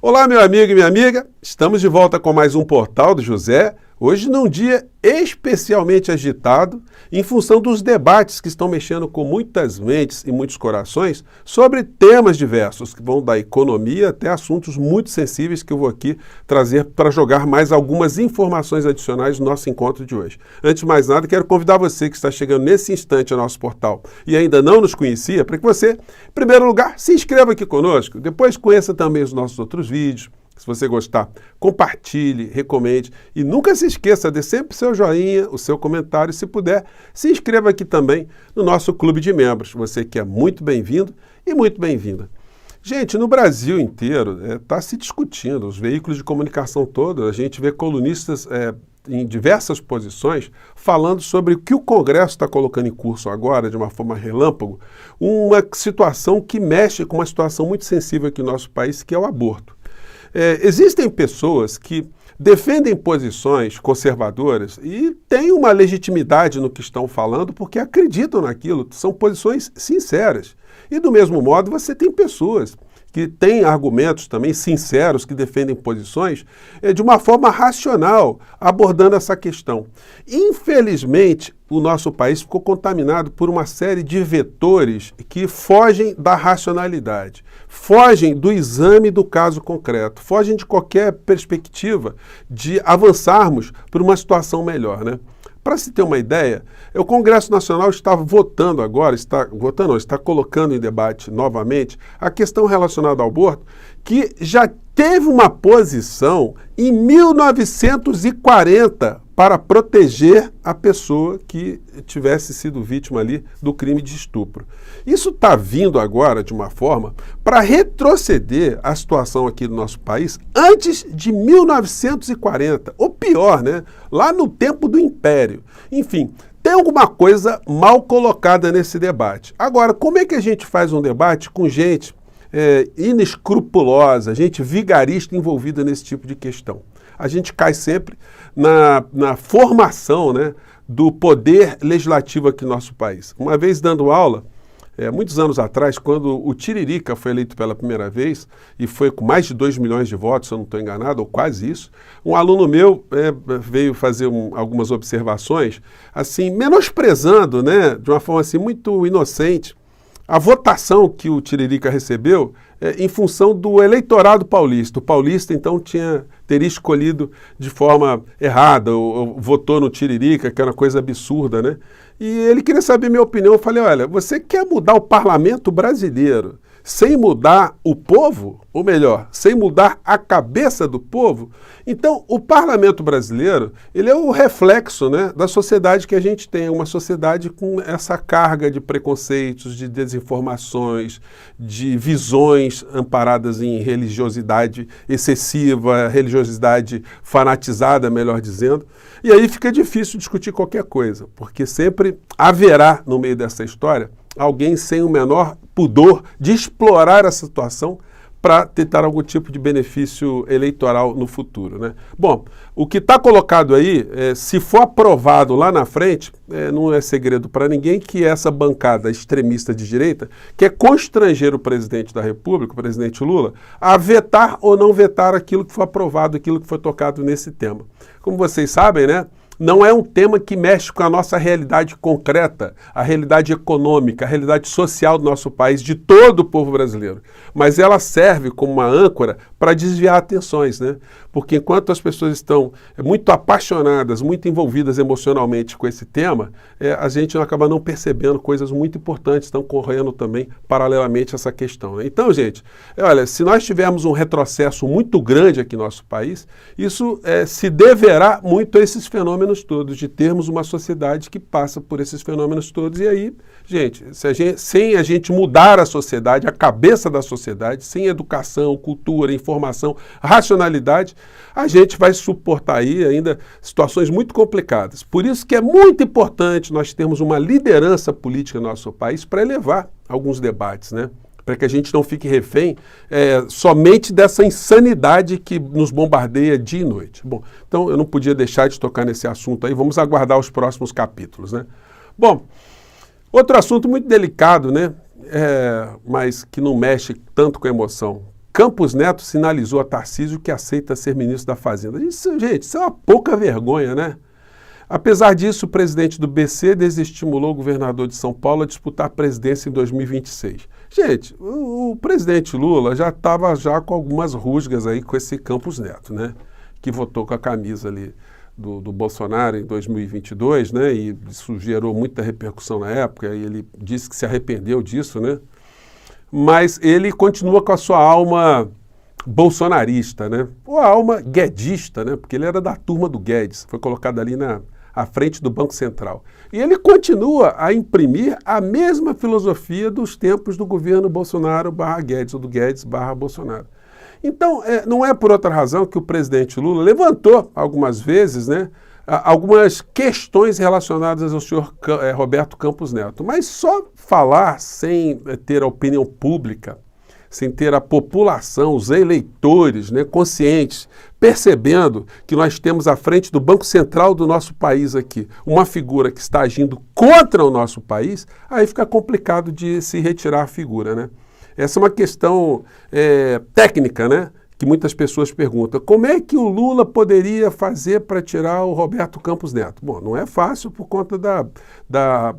Olá, meu amigo e minha amiga, estamos de volta com mais um Portal do José, hoje num dia especialmente agitado, em função dos debates que estão mexendo com muitas mentes e muitos corações sobre temas diversos, que vão da economia até assuntos muito sensíveis que eu vou aqui trazer para jogar mais algumas informações adicionais no nosso encontro de hoje. Antes de mais nada, quero convidar você que está chegando nesse instante ao nosso portal e ainda não nos conhecia, para que você, em primeiro lugar, se inscreva aqui conosco, depois conheça também os nossos outros vídeos. Se você gostar, compartilhe, recomende e nunca se esqueça de sempre seu joinha, o seu comentário e, se puder, se inscreva aqui também no nosso clube de membros. Você que é muito bem-vindo e muito bem-vinda. Gente, no Brasil inteiro está se discutindo, os veículos de comunicação todos, a gente vê colunistas em diversas posições falando sobre o que o Congresso está colocando em curso agora, de uma forma relâmpago, uma situação que mexe com uma situação muito sensível aqui no nosso país, que é o aborto. Existem pessoas que defendem posições conservadoras e têm uma legitimidade no que estão falando porque acreditam naquilo, são posições sinceras. E do mesmo modo você tem pessoas que têm argumentos também sinceros, que defendem posições de uma forma racional, abordando essa questão. Infelizmente, o nosso país ficou contaminado por uma série de vetores que fogem da racionalidade, fogem do exame do caso concreto, fogem de qualquer perspectiva de avançarmos para uma situação melhor, né? Para se ter uma ideia, o Congresso Nacional está votando agora, está colocando em debate novamente a questão relacionada ao aborto, que já teve uma posição em 1940 para proteger a pessoa que tivesse sido vítima ali do crime de estupro. Isso está vindo agora de uma forma para retroceder a situação aqui do nosso país antes de 1940, ou pior, né? Lá no tempo do Império. Enfim, tem alguma coisa mal colocada nesse debate. Agora, como é que a gente faz um debate com gente inescrupulosa, gente vigarista envolvida nesse tipo de questão? A gente cai sempre na formação, né, do poder legislativo aqui no nosso país. Uma vez dando aula, muitos anos atrás, quando o Tiririca foi eleito pela primeira vez, e foi com mais de 2 milhões de votos, se eu não estou enganado, ou quase isso, um aluno meu veio fazer algumas observações, assim, menosprezando, né, de uma forma assim, muito inocente, a votação que o Tiririca recebeu em função do eleitorado paulista. O paulista, então, teria escolhido de forma errada, ou votou no Tiririca, que era uma coisa absurda, né? E ele queria saber minha opinião. Eu falei, olha, você quer mudar o parlamento brasileiro sem mudar o povo? Ou melhor, sem mudar a cabeça do povo? Então, o parlamento brasileiro, ele é o reflexo, né, da sociedade que a gente tem, uma sociedade com essa carga de preconceitos, de desinformações, de visões amparadas em religiosidade excessiva, religiosidade fanatizada, melhor dizendo. E aí fica difícil discutir qualquer coisa, porque sempre haverá, no meio dessa história, alguém sem o menor pudor de explorar essa situação para tentar algum tipo de benefício eleitoral no futuro, né? Bom, o que está colocado aí, se for aprovado lá na frente, não é segredo para ninguém que essa bancada extremista de direita quer constranger o presidente da República, o presidente Lula, a vetar ou não vetar aquilo que foi aprovado, aquilo que foi tocado nesse tema. Como vocês sabem, né? Não é um tema que mexe com a nossa realidade concreta, a realidade econômica, a realidade social do nosso país, de todo o povo brasileiro. Mas ela serve como uma âncora para desviar atenções, né? Porque enquanto as pessoas estão muito apaixonadas, muito envolvidas emocionalmente com esse tema, a gente acaba não percebendo coisas muito importantes que estão correndo também paralelamente a essa questão, né? Então, gente, olha, se nós tivermos um retrocesso muito grande aqui no nosso país, isso se deverá muito a esses fenômenos todos, de termos uma sociedade que passa por esses fenômenos todos. E aí, gente, sem a gente mudar a sociedade, a cabeça da sociedade, sem educação, cultura, informação, racionalidade, a gente vai suportar aí ainda situações muito complicadas. Por isso que é muito importante nós termos uma liderança política no nosso país para elevar alguns debates, né? Para que a gente não fique refém somente dessa insanidade que nos bombardeia dia e noite. Bom, então eu não podia deixar de tocar nesse assunto aí, vamos aguardar os próximos capítulos, né? Bom, outro assunto muito delicado, né? Mas que não mexe tanto com a emoção. Campos Neto sinalizou a Tarcísio que aceita ser ministro da Fazenda. Gente, isso é uma pouca vergonha, né? Apesar disso, o presidente do BC desestimulou o governador de São Paulo a disputar a presidência em 2026. Gente, o presidente Lula já estava com algumas rusgas aí com esse Campos Neto, né? Que votou com a camisa ali do Bolsonaro em 2022, né? E isso gerou muita repercussão na época, e ele disse que se arrependeu disso, né? Mas ele continua com a sua alma bolsonarista, né? Ou a alma guedista, né? Porque ele era da turma do Guedes, foi colocado ali à frente do Banco Central. E ele continua a imprimir a mesma filosofia dos tempos do governo Bolsonaro/Guedes, ou do Guedes/Bolsonaro. Então, não é por outra razão que o presidente Lula levantou algumas vezes, né, algumas questões relacionadas ao senhor Roberto Campos Neto. Mas só falar sem ter a opinião pública, sem ter a população, os eleitores, né, conscientes, percebendo que nós temos à frente do Banco Central do nosso país aqui uma figura que está agindo contra o nosso país, aí fica complicado de se retirar a figura, né? Essa é uma questão técnica, né? Que muitas pessoas perguntam. Como é que o Lula poderia fazer para tirar o Roberto Campos Neto? Bom, não é fácil por conta da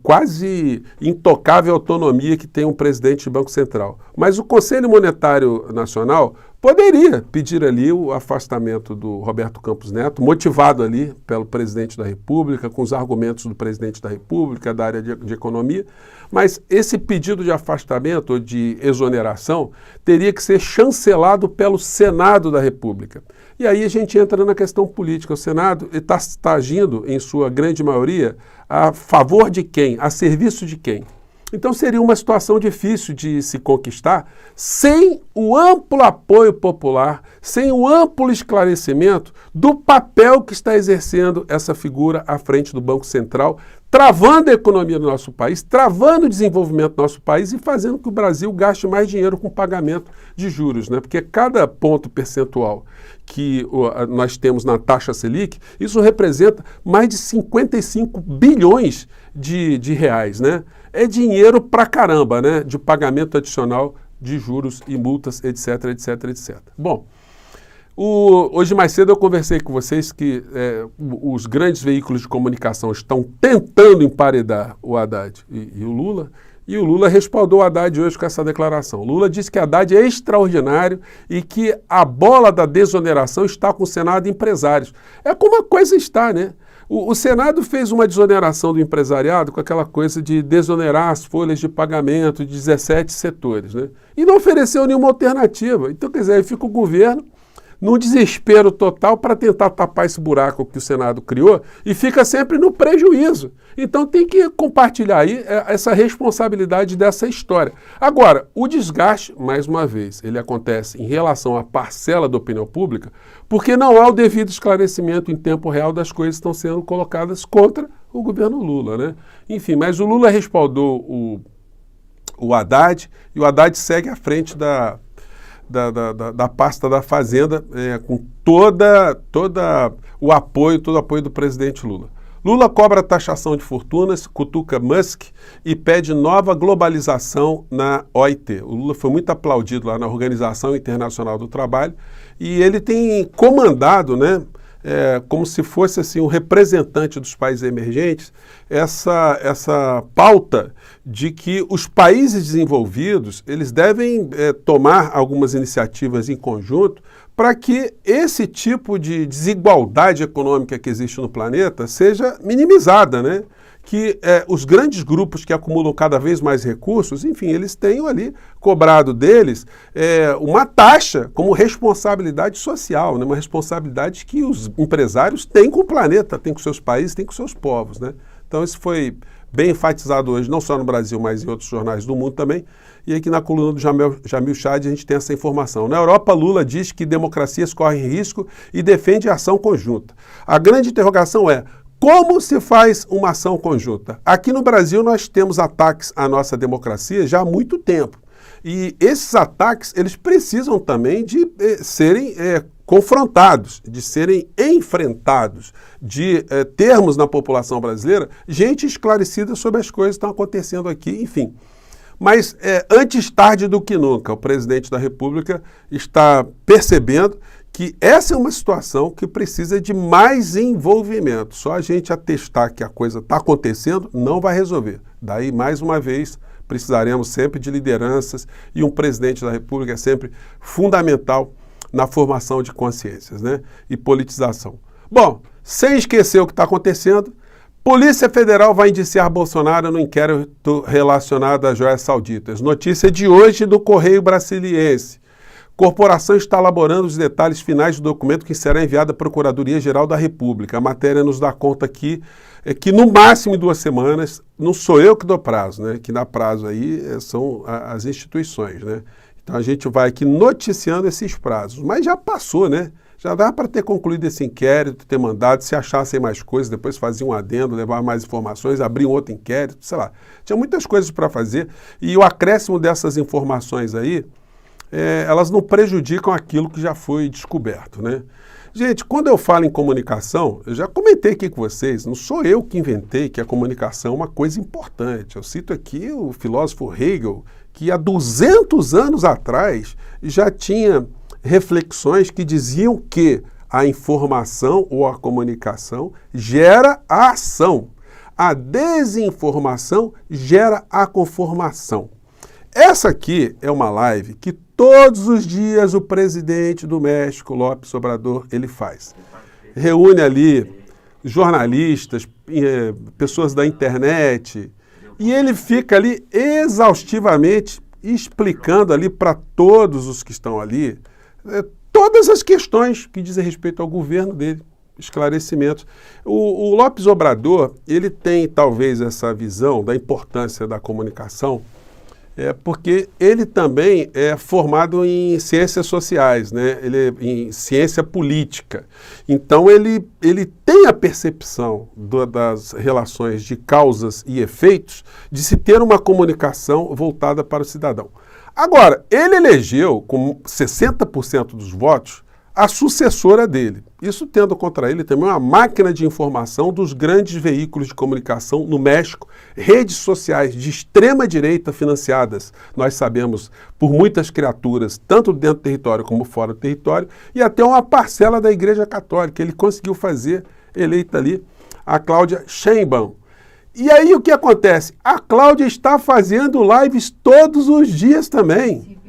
quase intocável autonomia que tem um presidente do Banco Central. Mas o Conselho Monetário Nacional poderia pedir ali o afastamento do Roberto Campos Neto, motivado ali pelo presidente da República, com os argumentos do presidente da República, da área de economia, mas esse pedido de afastamento ou de exoneração teria que ser chancelado pelo Senado da República. E aí a gente entra na questão política. O Senado está agindo, em sua grande maioria, a favor de quem? A serviço de quem? Então seria uma situação difícil de se conquistar sem o amplo apoio popular, sem o amplo esclarecimento do papel que está exercendo essa figura à frente do Banco Central, travando a economia do nosso país, travando o desenvolvimento do nosso país e fazendo que o Brasil gaste mais dinheiro com pagamento de juros, né? Porque cada ponto percentual que nós temos na taxa Selic, isso representa mais de 55 bilhões de reais, né? É dinheiro pra caramba, né? De pagamento adicional de juros e multas, etc, etc, etc. Bom, hoje mais cedo eu conversei com vocês que os grandes veículos de comunicação estão tentando emparedar o Haddad e o Lula, e o Lula respaldou o Haddad hoje com essa declaração. O Lula disse que Haddad é extraordinário e que a bola da desoneração está com o Senado e empresários. É como a coisa está, né? O Senado fez uma desoneração do empresariado com aquela coisa de desonerar as folhas de pagamento de 17 setores, né? E não ofereceu nenhuma alternativa. Então, quer dizer, aí fica o governo num desespero total para tentar tapar esse buraco que o Senado criou e fica sempre no prejuízo. Então tem que compartilhar aí essa responsabilidade dessa história. Agora, o desgaste, mais uma vez, ele acontece em relação à parcela da opinião pública, porque não há o devido esclarecimento em tempo real das coisas que estão sendo colocadas contra o governo Lula, né? Enfim, mas o Lula respaldou o Haddad e o Haddad segue à frente da pasta da Fazenda, com todo o apoio do presidente Lula. Lula cobra taxação de fortunas, cutuca Musk e pede nova globalização na OIT. O Lula foi muito aplaudido lá na Organização Internacional do Trabalho e ele tem comandado, né, como se fosse assim, um representante dos países emergentes, essa pauta de que os países desenvolvidos eles devem tomar algumas iniciativas em conjunto para que esse tipo de desigualdade econômica que existe no planeta seja minimizada, né? Que os grandes grupos que acumulam cada vez mais recursos, enfim, eles tenham ali cobrado deles uma taxa como responsabilidade social, né? Uma responsabilidade que os empresários têm com o planeta, têm com seus países, têm com seus povos, né? Então isso foi bem enfatizado hoje, não só no Brasil, mas em outros jornais do mundo também. E aqui na coluna do Jamil Chad a gente tem essa informação. Na Europa, Lula diz que democracias correm risco e defende a ação conjunta. A grande interrogação é: como se faz uma ação conjunta? Aqui no Brasil nós temos ataques à nossa democracia já há muito tempo. E esses ataques, eles precisam também de serem confrontados, de serem enfrentados, de termos na população brasileira gente esclarecida sobre as coisas que estão acontecendo aqui, enfim. Mas antes tarde do que nunca, o presidente da República está percebendo que essa é uma situação que precisa de mais envolvimento. Só a gente atestar que a coisa está acontecendo não vai resolver. Daí, mais uma vez, precisaremos sempre de lideranças e um presidente da República é sempre fundamental na formação de consciências, né? E politização. Bom, sem esquecer o que está acontecendo, Polícia Federal vai indiciar Bolsonaro no inquérito relacionado às joias sauditas. Notícia de hoje do Correio Brasiliense. Corporação está elaborando os detalhes finais do documento que será enviado à Procuradoria-Geral da República. A matéria nos dá conta aqui que no máximo em 2 semanas, não sou eu que dou prazo, né? Que dá prazo aí são as instituições, né? Então a gente vai aqui noticiando esses prazos, mas já passou, né? Já dá para ter concluído esse inquérito, ter mandado, se achassem mais coisas, depois fazia um adendo, levar mais informações, abrir um outro inquérito, sei lá. Tinha muitas coisas para fazer e o acréscimo dessas informações aí, elas não prejudicam aquilo que já foi descoberto, né? Gente, quando eu falo em comunicação, eu já comentei aqui com vocês, não sou eu que inventei que a comunicação é uma coisa importante. Eu cito aqui o filósofo Hegel, que há 200 anos atrás já tinha reflexões que diziam que a informação ou a comunicação gera a ação. A desinformação gera a conformação. Essa aqui é uma live que todos os dias o presidente do México, López Obrador, ele faz. Reúne ali jornalistas, pessoas da internet, e ele fica ali exaustivamente explicando ali para todos os que estão ali todas as questões que dizem respeito ao governo dele, esclarecimentos. O López Obrador, ele tem talvez essa visão da importância da comunicação, porque ele também é formado em ciências sociais, né? Ele é em ciência política. Então ele tem a percepção das relações de causas e efeitos de se ter uma comunicação voltada para o cidadão. Agora, ele elegeu com 60% dos votos a sucessora dele. Isso tendo contra ele também uma máquina de informação dos grandes veículos de comunicação no México, redes sociais de extrema direita financiadas, nós sabemos, por muitas criaturas, tanto dentro do território como fora do território, e até uma parcela da Igreja Católica. Ele conseguiu fazer, eleita ali, a Cláudia Sheinbaum. E aí o que acontece? A Cláudia está fazendo lives todos os dias também,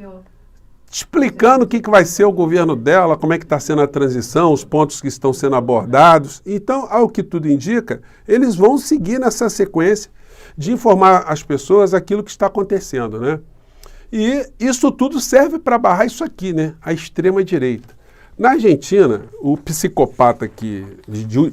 explicando o que vai ser o governo dela, como é que está sendo a transição, os pontos que estão sendo abordados. Então, ao que tudo indica, eles vão seguir nessa sequência de informar as pessoas aquilo que está acontecendo, né? E isso tudo serve para barrar isso aqui, né? A extrema-direita. Na Argentina, o psicopata de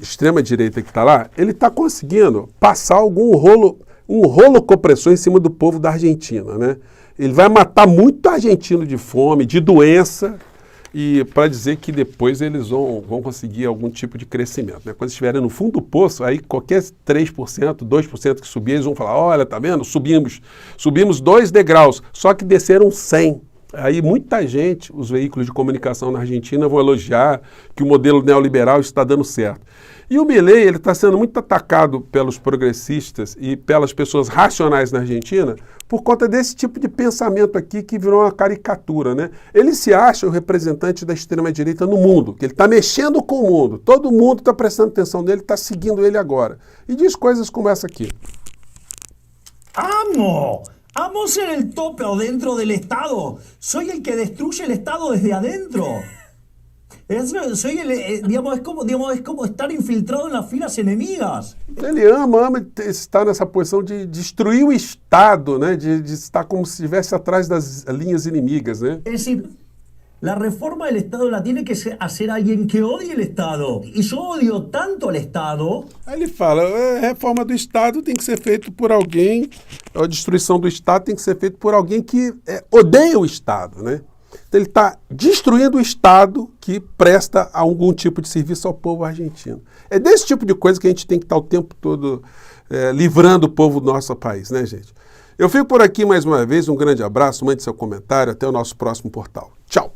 extrema-direita que está lá, ele está conseguindo passar um rolo compressor em cima do povo da Argentina, né? Ele vai matar muito argentino de fome, de doença, e para dizer que depois eles vão conseguir algum tipo de crescimento, né? Quando estiverem no fundo do poço, aí qualquer 3%, 2% que subir, eles vão falar, olha, tá vendo? Subimos 2 degraus, só que desceram 100. Aí muita gente, os veículos de comunicação na Argentina vão elogiar que o modelo neoliberal está dando certo. E o Milei, ele está sendo muito atacado pelos progressistas e pelas pessoas racionais na Argentina por conta desse tipo de pensamento aqui que virou uma caricatura, né? Ele se acha o representante da extrema-direita no mundo, que ele está mexendo com o mundo, todo mundo está prestando atenção nele, está seguindo ele agora. E diz coisas como essa aqui. Amo ser el tope dentro del Estado. Soy el que destruye el Estado desde adentro. Es como estar infiltrado en las filas enemigas. Ele ama estar nessa posição de destruir o Estado, né? De estar como se estivesse atrás das linhas inimigas, né? Es decir, la reforma del Estado la tiene que hacer alguien que odie el Estado. Y yo odio tanto al Estado. Aí ele fala, a reforma do Estado tem que ser feita por alguém, a destruição do Estado tem que ser feita por alguém que odeia o Estado, né? Então ele está destruindo o Estado que presta algum tipo de serviço ao povo argentino. É desse tipo de coisa que a gente tem que estar o tempo todo livrando o povo do nosso país, né, gente? Eu fico por aqui mais uma vez, um grande abraço, mande seu comentário, até o nosso próximo portal. Tchau!